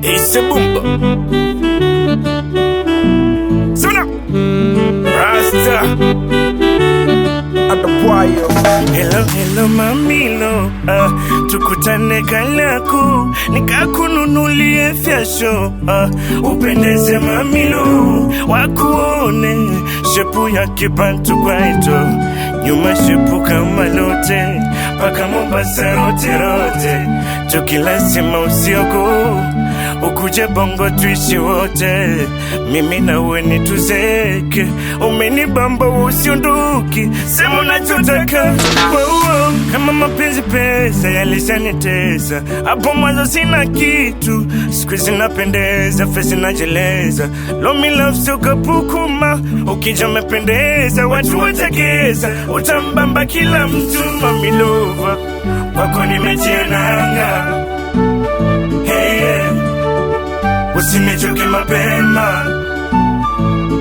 It's a boomba. Sona Rasta Adapuayo. Hello mamilo, tukutane Kalaku, nikakununulie fyasho, upendeze mamilo, wakuone shepu ya kibantu kwaito, nyuma shepu kama lote, paka Mombasa rote rote, tukilazima usiogo, ukuje bongo tuishi wote, mimi na wewe nituzeke, umenibamba usiondoki, sema unachotaka. Kama mapenzi pesa yalishanitesa, hapo mwanzo sina kitu, siku hizi napendeza, face najeleza, lomi love sio kapukuma, ukija umependeza, watu wategeza, utambamba kila mtu, mami lova, kwako nimetia nanga, hey, usinichoke mapema,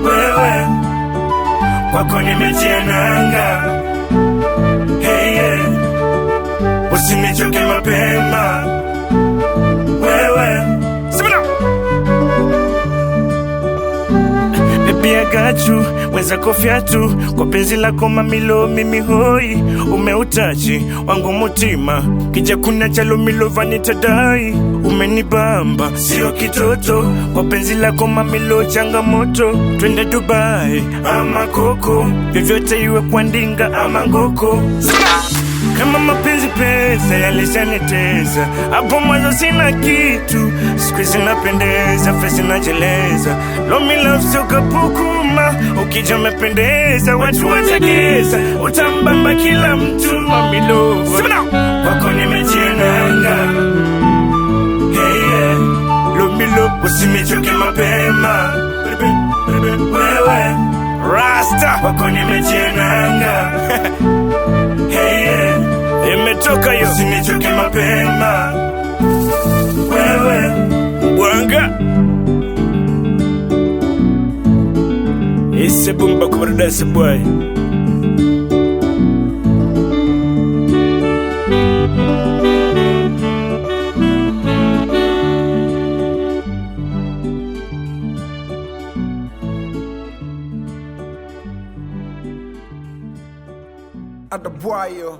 wewe, kwako nimetia nanga, hey, usinichoke mapema, wewe. Baby I got you, weza kofia tu, kwa penzi lako mamilo mimi hoi, umeutaji wangu mutima, kija kuna chalo milo vanitadai, umenibamba sio kitoto, kwa penzi lako mamilo changamoto, twende Dubai ama Koko, vyovyote iwe kwa ndinga ama ngoko. Kama mapenzi pesa yalishanitesa, hapo mwanzo sina kitu, siku hizi napendeza, face najeleza, lomi love sio kapukuma, ukija umependeza, watu wategeza, utambamba kila mtu, mami love, kwako nimetia nanga, hey, lomi love, usinichoke mapema, wewe, Rasta, kwako nimetia nanga, hey, imetoka yo, usinichoke mapema, wewe, Wanga. Ise bumba kubardasi boy. Adapuayo.